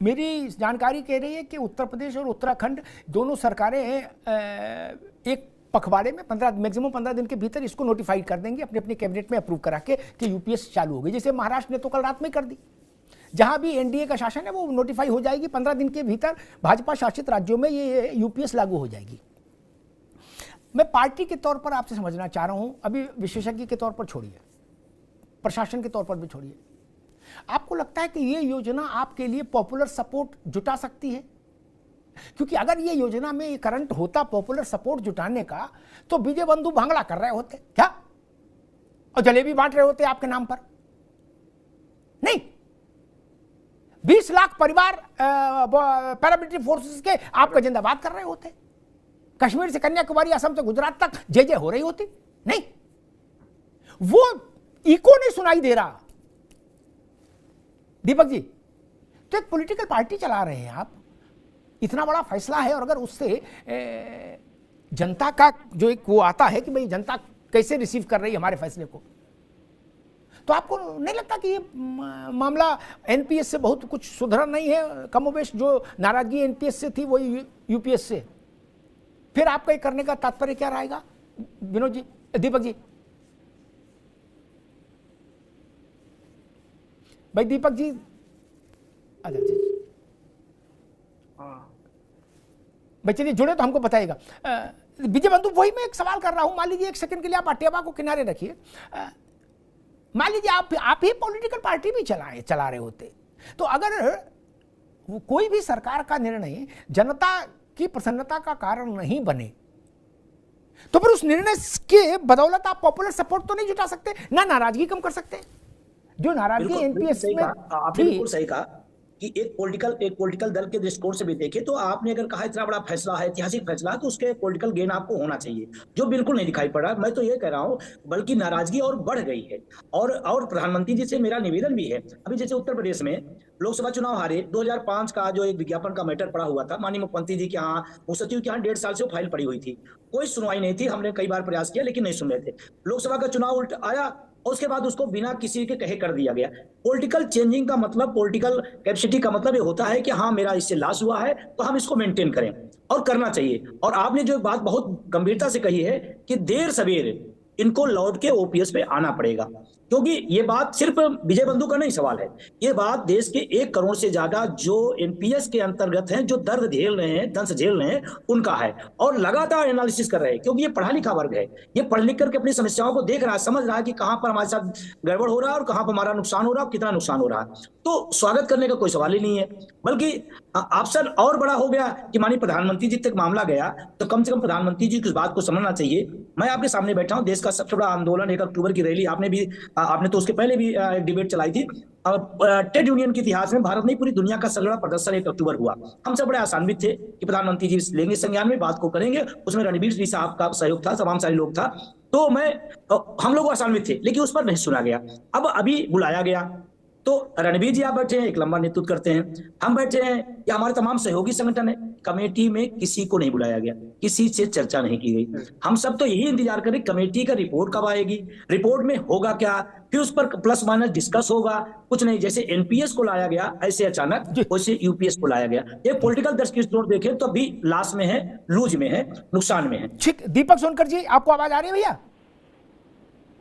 मेरी जानकारी कह रही है कि उत्तर प्रदेश और उत्तराखंड दोनों सरकारें एक पखवाड़े में 15 दिन के भीतर इसको नोटिफाइड कर देंगे, अपने अपने कैबिनेट में अप्रूव करा के कि यूपीएस चालू हो गई। जैसे महाराष्ट्र ने तो कल रात में कर दी, जहां भी एनडीए का शासन है वो नोटिफाई हो जाएगी, 15 दिन के भीतर भाजपा शासित राज्यों में ये यूपीएस लागू हो जाएगी। मैं पार्टी के तौर पर आपसे समझना चाह रहा हूं, अभी विशेषज्ञ के तौर पर छोड़िए, प्रशासन के तौर पर भी छोड़िए, आपको लगता है कि ये योजना आपके लिए पॉपुलर सपोर्ट जुटा सकती है? क्योंकि अगर ये योजना में करंट होता पॉपुलर सपोर्ट जुटाने का, तो विजय बंधु भांगड़ा कर रहे होते क्या, और जलेबी बांट रहे होते आपके नाम पर? नहीं, 20 लाख परिवार पैरामिलिट्री फोर्सेस के आपका जिंदाबाद कर रहे होते, कश्मीर से कन्याकुमारी, असम से गुजरात तक जय जय हो रही होती। नहीं, वो इको नहीं सुनाई दे रहा। दीपक जी, तो एक पॉलिटिकल पार्टी चला रहे हैं आप, इतना बड़ा फैसला है, और अगर उससे जनता का जो एक वो आता है कि भाई जनता कैसे रिसीव कर रही है हमारे फैसले को, तो आपको नहीं लगता कि ये मामला एनपीएस से बहुत कुछ सुधरा नहीं है? कमोबेश जो नाराजगी एनपीएस से थी वही यूपीएस से, फिर आपका ये करने का तात्पर्य क्या रहेगा? विनोद जी, दीपक जी, भाई दीपक जी, अच्छा भाई चलिए जुड़े तो हमको बताइएगा। विजय बंधु, वही मैं एक सवाल कर रहा हूं, मान लीजिए एक सेकंड के लिए आप अटेवा को किनारे रखिए, मान लीजिए आप ही पॉलिटिकल पार्टी भी चला रहे होते, तो अगर कोई भी सरकार का निर्णय जनता की प्रसन्नता का कारण नहीं बने, तो फिर उस निर्णय के बदौलत आप पॉपुलर सपोर्ट तो नहीं जुटा सकते, ना नाराजगी कम कर सकते। जो नाराजगी एनपीएस में आपने बिल्कुल सही कहा कि एक पॉलिटिकल दल के दृष्टिकोण से भी देखें, तो आपने अगर कहा इतना बड़ा फैसला है, ऐतिहासिक फैसला है, तो उसके पॉलिटिकल गेन आपको होना चाहिए, जो बिल्कुल नहीं दिखाई पड़ रहा। मैं तो ये कह रहा हूं, बल्कि नाराजगी और बढ़ गई है। और प्रधानमंत्री जी से मेरा निवेदन भी है, अभी जैसे उत्तर प्रदेश में लोकसभा चुनाव हारे, 2005 का जो एक विज्ञापन का मैटर पड़ा हुआ था, माननीय मुख्यमंत्री जी के यहाँ, मुख्य सचिव के यहाँ 1.5 साल से वो फाइल पड़ी हुई थी, कोई सुनवाई नहीं थी। हमने कई बार प्रयास किया लेकिन नहीं सुन रहे थे। लोकसभा का चुनाव उल्टा आया और उसके बाद उसको बिना किसी के कहे कर दिया गया। पॉलिटिकल चेंजिंग का मतलब, पॉलिटिकल कैपेसिटी का मतलब ये होता है कि हाँ मेरा इससे लॉस हुआ है तो हम इसको मेंटेन करें, और करना चाहिए। और आपने जो बात बहुत गंभीरता से कही है कि देर सवेर इनको लौट के ओपीएस पे आना पड़ेगा, क्योंकि ये बात सिर्फ विजय बंधु का नहीं सवाल है, ये बात देश के 1 करोड़ से ज्यादा जो एनपीएस के अंतर्गत हैं, जो दर्द झेल रहे हैं, दंश झेल रहे हैं, उनका है। और लगातार एनालिसिस कर रहे हैं, क्योंकि ये पढ़ा लिखा वर्ग है, ये पढ़ लिख करके अपनी समस्याओं को देख रहा है, समझ रहा है कि कहां पर हमारे साथ गड़बड़ हो रहा है और कहां पर हमारा नुकसान हो रहा है और कितना नुकसान हो रहा है। तो स्वागत करने का कोई सवाल ही नहीं है, बल्कि ऑप्शन और बड़ा हो गया कि माननीय प्रधानमंत्री जी तक मामला गया तो कम से कम प्रधानमंत्री जी की इस बात को समझना चाहिए। मैं आपके सामने बैठा हूं, देश का सबसे बड़ा आंदोलन 1 अक्टूबर की रैली, आपने तो उसके पहले भी एक डिबेट चलाई थी। ट्रेड यूनियन के इतिहास में भारत नहीं पूरी दुनिया का सबसे बड़ा प्रदर्शन 1 अक्टूबर हुआ। हम सब बड़े आशान्वित थे कि प्रधानमंत्री जी लेंगे संज्ञान में, बात को करेंगे। उसमें रणबीर जी साहब का सहयोग था, तमाम सारे लोग था, तो हम लोग आशान्वित थे, लेकिन उस पर नहीं सुना गया। अब अभी बुलाया गया तो रणबीर जी आप बैठे हैं, एक लंबा नेतृत्व करते हैं, हम बैठे हैं, या हमारे तमाम सहयोगी संगठन है, कमेटी में किसी को नहीं बुलाया गया, किसी से चर्चा नहीं की गई। हम सब तो यही इंतजार करें कमेटी का रिपोर्ट कब आएगी, रिपोर्ट में होगा क्या, फिर उस पर प्लस माइनस डिस्कस होगा। कुछ नहीं, जैसे एनपीएस को लाया गया ऐसे अचानक, वैसे यूपीएस को लाया गया। ये पॉलिटिकल दृष्टिकोण देखें तो अभी लास्ट में है, लूज में है, नुकसान में है। ठीक, दीपक सोनकर जी आपको आवाज आ रही है भैया?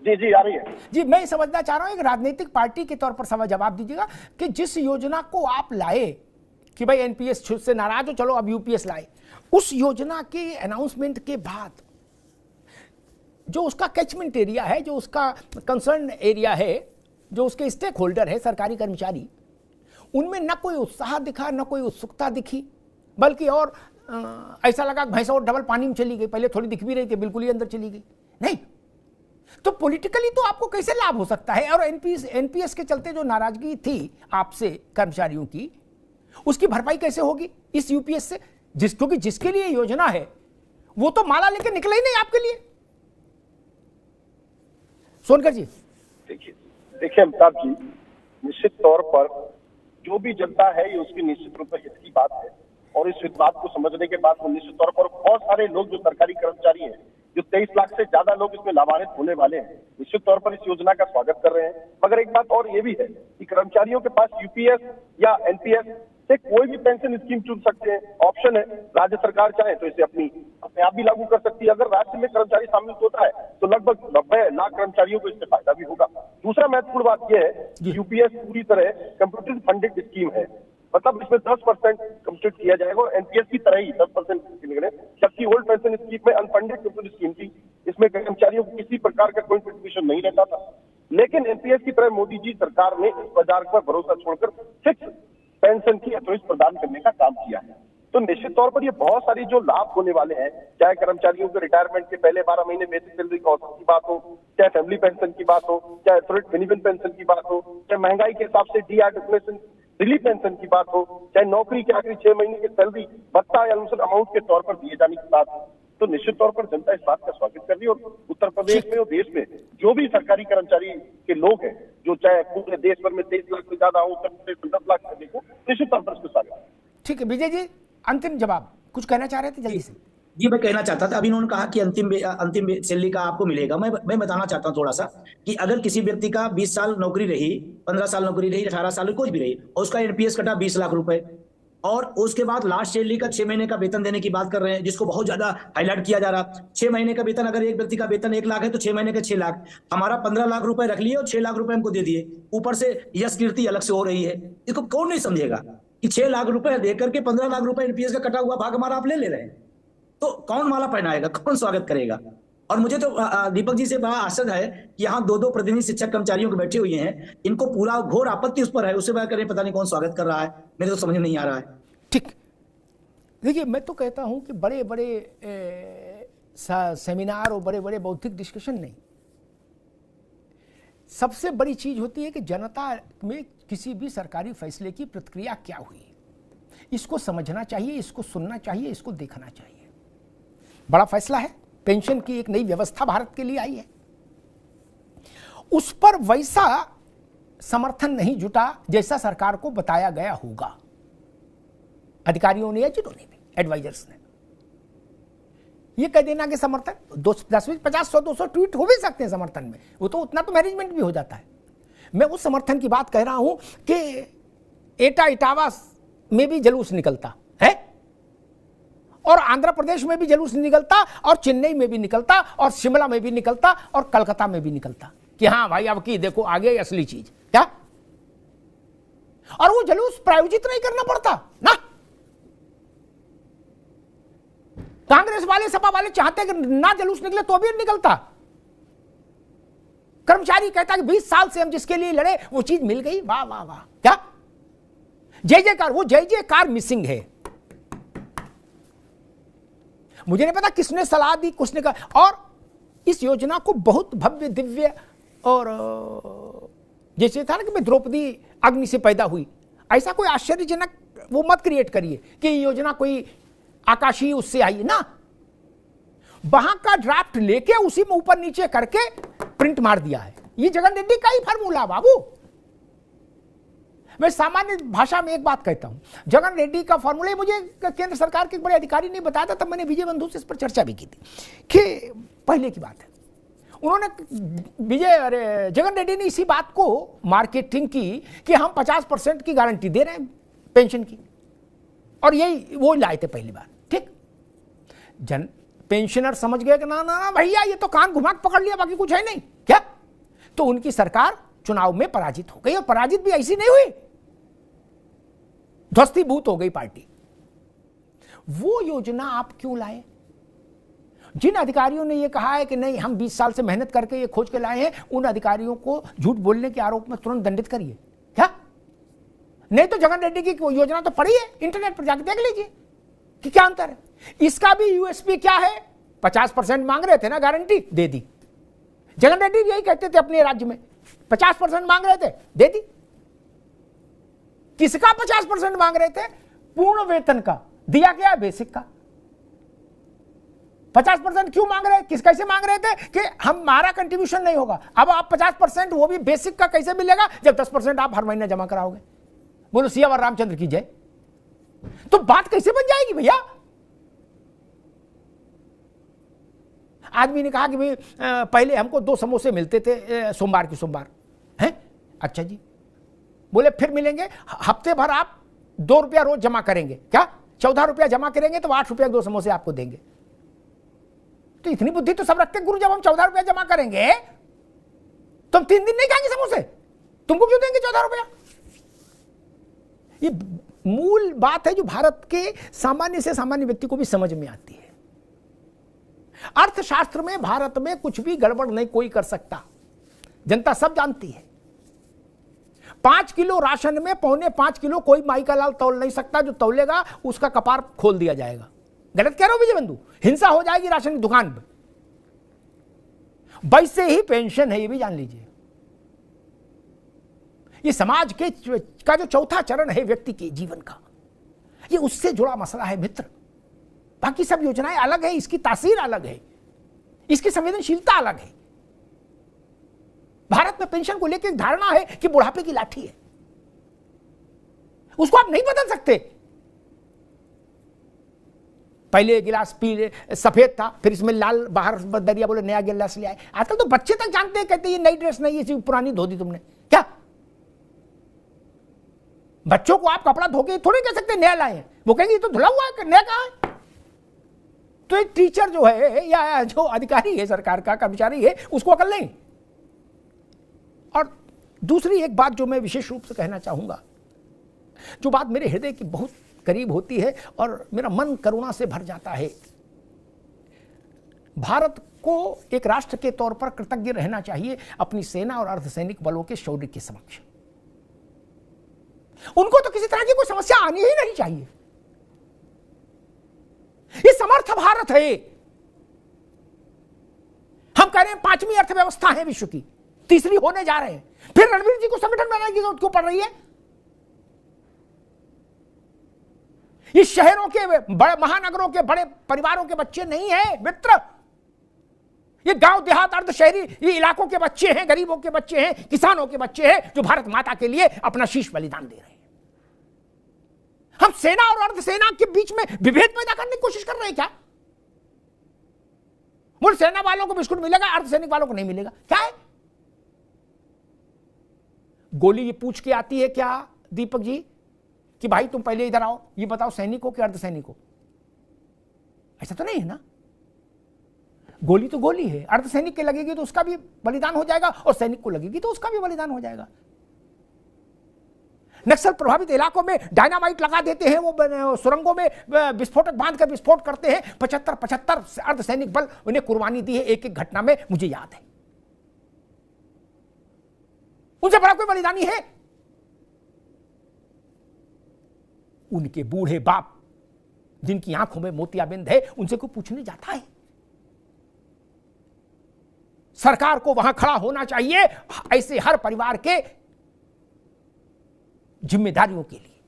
जी आ रही है जी। मैं समझना चाह रहा हूं, एक राजनीतिक पार्टी के तौर पर सवाल जवाब दीजिएगा कि जिस योजना को आप लाए कि भाई एनपीएस से नाराज हो, चलो अब यूपीएस लाए, उस योजना के अनाउंसमेंट के बाद जो उसका कैचमेंट एरिया है, जो उसका कंसर्न एरिया है, जो उसके स्टेक होल्डर है, सरकारी कर्मचारी, उनमें न कोई उत्साह दिखा, न कोई उत्सुकता दिखी, बल्कि और ऐसा लगा भैंसा और डबल पानी में चली गई। पहले थोड़ी दिख भी रही थी, बिल्कुल ही अंदर चली गई। नहीं तो पॉलिटिकली तो आपको कैसे लाभ हो सकता है? और एनपीएस के चलते जो नाराजगी थी आपसे कर्मचारियों की, उसकी भरपाई कैसे होगी इस यूपीएस से? क्योंकि जिसके लिए योजना है वो तो माला लेकर निकला ही नहीं आपके लिए। सोनकर जी देखिए अमिताभ जी, निश्चित तौर पर जो भी जनता है ये उसकी निश्चित रूप से हित की बात है, और इस हित बात को समझने के बाद निश्चित तौर पर बहुत सारे लोग जो सरकारी कर्मचारी हैं, जो 23 लाख से ज्यादा लोग इसमें लाभान्वित होने वाले हैं, निश्चित तौर पर इस योजना का स्वागत कर रहे हैं। मगर एक बात और ये भी है कि कर्मचारियों के पास यूपीएस या एनपीएस से कोई भी पेंशन स्कीम चुन सकते हैं, ऑप्शन है। राज्य सरकार चाहे तो इसे अपने आप भी लागू कर सकती है। अगर राज्य में कर्मचारी शामिल होता है तो लगभग 90 लाख कर्मचारियों को इससे फायदा भी होगा। दूसरा महत्वपूर्ण बात यह है कि यूपीएस पूरी तरह कंप्यूटर फंडेड स्कीम है, मतलब इसमें 10% कंप्यूट किया जाएगा, और एनपीएस की तरह ही 10% निकले, जबकि ओल्ड पेंशन स्कीम में अनफंडेड कंप्यूटर स्कीम थी, इसमें कर्मचारियों को किसी प्रकार का कोई कंट्रीब्यूशन नहीं रहता था। लेकिन एनपीएस की तरह मोदी जी सरकार ने इस बाजार पर भरोसा छोड़कर फिक्स पेंशन की अतिरिक्त प्रदान करने का काम किया है। तो निश्चित तौर पर ये बहुत सारी जो लाभ होने वाले हैं, चाहे कर्मचारियों के रिटायरमेंट के पहले 12 महीने बेसिक सैलरी का औसत की बात हो, चाहे फैमिली पेंशन की बात हो, चाहे एथलेट बेनिफिट पेंशन की बात हो, चाहे महंगाई के हिसाब से डीआरडिफलेशन रिलीफ पेंशन की बात हो, चाहे नौकरी के आखिरी 6 महीने की सैलरी भत्ता या अनुसार अमाउंट के तौर पर दिए जाने की बात हो, तो निश्चित तौर पर जनता इस बात का स्वागत कर रही है। और उत्तर प्रदेश में और देश में जो भी सरकारी कर्मचारी के लोग हैं, जो चाहे पूरे देश भर में 23 लाख से ज्यादा हो, उत्तर प्रदेश में 10 लाख से देखो, निश्चित तौर पर इसको स्वागत। ठीक है विजय जी, अंतिम जवाब कुछ कहना चाह रहे थे जल्दी से? जी मैं कहना चाहता था, अभी इन्होंने कहा कि अंतिम सैलरी का आपको मिलेगा। मैं बताना चाहता हूं थोड़ा सा कि अगर किसी व्यक्ति का 20 साल नौकरी रही, 15 साल नौकरी रही, 18 साल कोई भी रही, और उसका एनपीएस कटा 20 लाख रुपए, और उसके बाद लास्ट सैलरी का 6 महीने का वेतन देने की बात कर रहे हैं, जिसको बहुत ज्यादा हाईलाइट किया जा रहा। 6 महीने का वेतन, अगर एक व्यक्ति का वेतन 1 लाख है तो 6 महीने के 6 लाख, हमारा 15 लाख रुपए रख लिए और 6 लाख रुपए हमको दे दिए, ऊपर से यश कीर्ति अलग से हो रही है। इसको कौन नहीं समझेगा कि 6 लाख रुपए देकर के 15 लाख रुपए एनपीएस का कटा हुआ भाग हमारा आप ले रहे हैं, तो कौन माला पहनाएगा, कौन स्वागत करेगा? और मुझे तो दीपक जी से बड़ा आश्चर्य है कि यहाँ 2 प्रतिनिधि शिक्षक कर्मचारियों के बैठे हुए हैं, इनको पूरा घोर आपत्ति उस पर है, उससे बात करें पता नहीं कौन स्वागत कर रहा है, मेरे तो समझ में नहीं आ रहा है। ठीक, देखिए मैं तो कहता हूं कि बड़े बड़े सेमिनार और बड़े बड़े बौद्धिक डिस्कशन नहीं, सबसे बड़ी चीज होती है कि जनता में किसी भी सरकारी फैसले की प्रतिक्रिया क्या हुई, इसको समझना चाहिए, इसको सुनना चाहिए, इसको देखना चाहिए। बड़ा फैसला है, पेंशन की एक नई व्यवस्था भारत के लिए आई है, उस पर वैसा समर्थन नहीं जुटा जैसा सरकार को बताया गया होगा, अधिकारियों ने या जिन्होंने भी, एडवाइजर्स ने। ये कह देना कि समर्थन 10, 50, 100, 200 ट्वीट हो भी सकते हैं समर्थन में, वो तो उतना तो मैनेजमेंट भी हो जाता है। मैं उस समर्थन की बात कह रहा हूं कि इटावा में भी जुलूस निकलता है, और आंध्र प्रदेश में भी जुलूस निकलता, और चेन्नई में भी निकलता, और शिमला में भी निकलता, और कलकत्ता में भी निकलता कि हाँ भाई अब की देखो आ गई असली चीज क्या। और वो जुलूस प्रायोजित नहीं करना पड़ता ना। कांग्रेस वाले सपा वाले चाहते कि ना जुलूस निकले तो भी निकलता। कर्मचारी कहता कि 20 साल से हम जिसके लिए लड़े वो चीज मिल गई, वाह वाह वाह क्या जय जयकार। वो जय जयकार मिसिंग है। मुझे नहीं पता किसने सलाह दी, किसने कहा। और इस योजना को बहुत भव्य दिव्य, और जैसे था ना कि मैं द्रौपदी अग्नि से पैदा हुई, ऐसा कोई आश्चर्यजनक वो मत क्रिएट करिए कि ये योजना कोई आकाशीय उससे आई ना। वहां का ड्राफ्ट लेके उसी में ऊपर नीचे करके प्रिंट मार दिया है। ये जगन रेड्डी का ही फार्मूला बाबू। मैं सामान्य भाषा में एक बात कहता हूं, जगन रेड्डी का फार्मूला मुझे केंद्र सरकार के बड़े अधिकारी ने बताया था, तब मैंने विजय बंधु से इस पर चर्चा भी की थी कि पहले की बात है, उन्होंने जगन रेड्डी ने इसी बात को मार्केटिंग की कि हम 50% की गारंटी दे रहे हैं पेंशन की, और यही वो लाए थे पहली बार। ठीक, पेंशनर समझ गए कि ना ना ना भैया ये तो कान घुमा पकड़ लिया, बाकी कुछ है नहीं क्या। तो उनकी सरकार चुनाव में पराजित हो गई, और पराजित भी ऐसी नहीं हुई, ध्वस्तीभूत हो गई पार्टी। वो योजना आप क्यों लाए? जिन अधिकारियों ने ये कहा है कि नहीं हम 20 साल से मेहनत करके ये खोज के लाए हैं, उन अधिकारियों को झूठ बोलने के आरोप में तुरंत दंडित करिए क्या। नहीं तो जगन रेड्डी की योजना तो पड़ी है, इंटरनेट पर जाकर देख लीजिए कि क्या अंतर है। इसका भी यूएसपी क्या है, 50% मांग रहे थे ना गारंटी, दे दी। जगन रेड्डी यही कहते थे अपने राज्य में 50% मांग रहे थे, दे दी। किसका 50% मांग रहे थे? पूर्ण वेतन का, दिया गया बेसिक का। 50% क्यों मांग रहे, किस कैसे मांग रहे थे कि हमारा कंट्रीब्यूशन नहीं होगा। अब आप 50% वो भी बेसिक का कैसे मिलेगा जब 10% आप हर महीने जमा कराओगे। बोलो सियावर रामचंद्र की जय। तो बात कैसे बन जाएगी भैया? आदमी ने कहा कि भाई पहले हमको 2 समोसे मिलते थे सोमवार की सोमवार, हैं? अच्छा जी। बोले फिर मिलेंगे, हफ्ते भर आप 2 रुपया रोज जमा करेंगे क्या, 14 रुपया जमा करेंगे तो 8 रुपया 2 समोसे आपको देंगे। तो इतनी बुद्धि तो सब रखते गुरु, जब हम 14 रुपया जमा करेंगे तो हम 3 दिन नहीं खाएंगे समोसे, तुमको क्यों देंगे 14 रुपया? ये मूल बात है जो भारत के सामान्य से सामान्य व्यक्ति को भी समझ में आती है। अर्थशास्त्र में भारत में कुछ भी गड़बड़ नहीं कोई कर सकता, जनता सब जानती है। 5 किलो राशन में 4.25 किलो कोई माई का लाल तौल नहीं सकता, जो तौलेगा उसका कपार खोल दिया जाएगा। गलत कह रहा हूं विजय बंधु? हिंसा हो जाएगी राशन की दुकान पर। वैसे ही पेंशन है, ये भी जान लीजिए। ये समाज के का जो चौथा चरण है व्यक्ति के जीवन का, ये उससे जुड़ा मसला है मित्र। बाकी सब योजनाएं अलग है, इसकी तासीर अलग है, इसकी संवेदनशीलता अलग है। भारत में पेंशन को लेकर एक धारणा है कि बुढ़ापे की लाठी है, उसको आप नहीं बदल सकते। पहले गिलास पीले सफेद था, फिर इसमें लाल बाहर दरिया बोले नया गिलास ले आए। आजकल तो बच्चे तक जानते हैं, कहते ये नई ड्रेस नहीं है, पुरानी धो दी तुमने क्या। बच्चों को आप कपड़ा धो के थोड़ी कह सकते नया लाए, वो कहेंगे ये तो धुला हुआ है, नया कहां है। तो एक टीचर जो है या जो अधिकारी है सरकार का कर्मचारी है, उसको अकल नहीं। और दूसरी एक बात जो मैं विशेष रूप से कहना चाहूंगा, जो बात मेरे हृदय की बहुत करीब होती है और मेरा मन करुणा से भर जाता है। भारत को एक राष्ट्र के तौर पर कृतज्ञ रहना चाहिए अपनी सेना और अर्धसैनिक बलों के शौर्य के समक्ष। उनको तो किसी तरह की कोई समस्या आनी ही नहीं चाहिए। ये समर्थ भारत है। हम कह रहे हैं 5वीं अर्थव्यवस्था है विश्व की, 3री होने जा रहे हैं, फिर रणवीर जी को संगठन बनाने की जरूरत क्यों पड़ रही है? ये शहरों के बड़े महानगरों के बड़े परिवारों के बच्चे नहीं है मित्र, ये गांव देहात अर्ध शहरी ये इलाकों के बच्चे हैं, गरीबों के बच्चे हैं, किसानों के बच्चे हैं, जो भारत माता के लिए अपना शीश बलिदान दे रहे हैं। हम सेना और अर्धसेना के बीच में विभेद पैदा करने की कोशिश कर रहे हैं क्या? बोल सेना वालों को बिस्कुट मिलेगा, अर्धसैनिक वालों को नहीं मिलेगा। क्या है? गोली ये पूछ के आती है क्या दीपक जी कि भाई तुम पहले इधर आओ, ये बताओ सैनिक हो कि अर्धसैनिक हो? ऐसा तो नहीं है ना। गोली तो गोली है, अर्धसैनिक के लगेगी तो उसका भी बलिदान हो जाएगा और सैनिक को लगेगी तो उसका भी बलिदान हो जाएगा। नक्सल प्रभावित इलाकों में डायनामाइट लगा देते हैं, वो सुरंगों में विस्फोटक बांध कर विस्फोट करते हैं। 75 अर्धसैनिक बल उन्हें कुर्बानी दी है एक एक घटना में, मुझे याद है। उनसे बड़ा कोई बलिदानी है? उनके बूढ़े बाप जिनकी आंखों में मोतियाबिंद है, उनसे कोई पूछने जाता है? सरकार को वहां खड़ा होना चाहिए ऐसे हर परिवार के जिम्मेदारियों के लिए।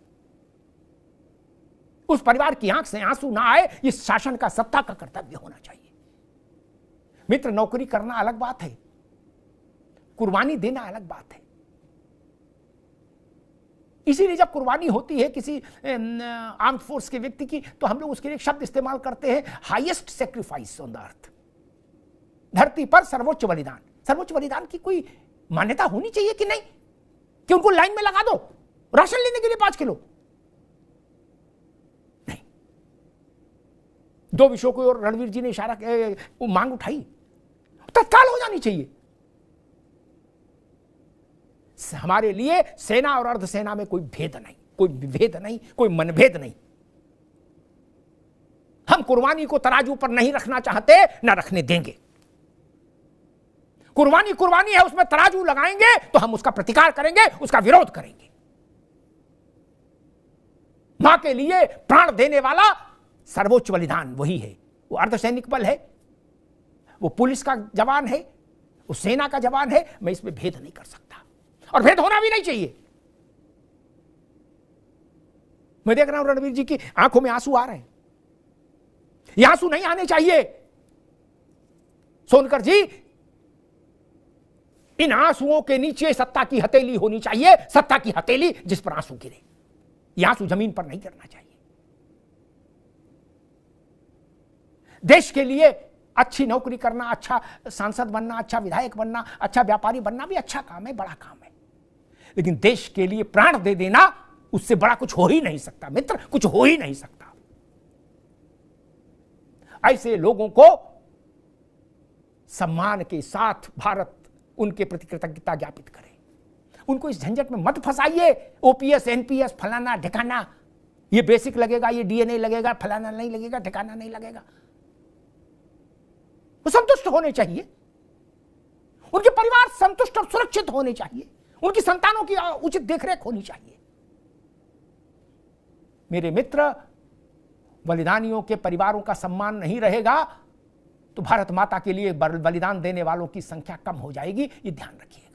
उस परिवार की आंख से आंसू ना आए, इस शासन का, सत्ता का कर्तव्य होना चाहिए। मित्र, नौकरी करना अलग बात है, कुर्बानी देना अलग बात है। इसीलिए जब कुर्बानी होती है किसी आर्म्ड फोर्स के व्यक्ति की, तो हम लोग उसके लिए एक शब्द इस्तेमाल करते हैं, highest sacrifice on the earth. धरती पर सर्वोच्च बलिदान। सर्वोच्च बलिदान की कोई मान्यता होनी चाहिए कि नहीं, कि उनको लाइन में लगा दो राशन लेने के लिए 5 किलो? नहीं। 2 विषयों को और रणवीर जी ने इशारा मांग उठाई, तत्काल हो जानी चाहिए। हमारे लिए सेना और अर्धसेना में कोई भेद नहीं, कोई विभेद नहीं, कोई मनभेद नहीं। हम कुर्बानी को तराजू पर नहीं रखना चाहते, ना रखने देंगे। कुर्बानी कुर्बानी है, उसमें तराजू लगाएंगे तो हम उसका प्रतिकार करेंगे, उसका विरोध करेंगे। मां के लिए प्राण देने वाला सर्वोच्च बलिदान वही है। वो अर्धसैनिक बल है, वो पुलिस का जवान है, वो सेना का जवान है। मैं इसमें भेद नहीं कर सकता और भेद होना भी नहीं चाहिए। मैं देख रहा हूं रणवीर जी की आंखों में आंसू आ रहे हैं। ये आंसू नहीं आने चाहिए सोनकर जी। इन आंसुओं के नीचे सत्ता की हथेली होनी चाहिए, सत्ता की हथेली जिस पर आंसू गिरे। ये आंसू जमीन पर नहीं गिरना चाहिए। देश के लिए अच्छी नौकरी करना, अच्छा सांसद बनना, अच्छा विधायक बनना, अच्छा व्यापारी बनना भी अच्छा काम है, बड़ा काम है। लेकिन देश के लिए प्राण दे देना, उससे बड़ा कुछ हो ही नहीं सकता मित्र, कुछ हो ही नहीं सकता। ऐसे लोगों को सम्मान के साथ भारत उनके प्रति कृतज्ञता ज्ञापित करे। उनको इस झंझट में मत फंसाइए। ओपीएस, एनपीएस, फलाना ठिकाना, ये बेसिक लगेगा, ये डीएनए लगेगा, फलाना नहीं लगेगा, ठिकाना नहीं लगेगा। वो संतुष्ट होने चाहिए, उनके परिवार संतुष्ट और सुरक्षित होने चाहिए, उनकी संतानों की उचित देखरेख होनी चाहिए। मेरे मित्र, बलिदानियों के परिवारों का सम्मान नहीं रहेगा तो भारत माता के लिए बलिदान देने वालों की संख्या कम हो जाएगी, ये ध्यान रखिए।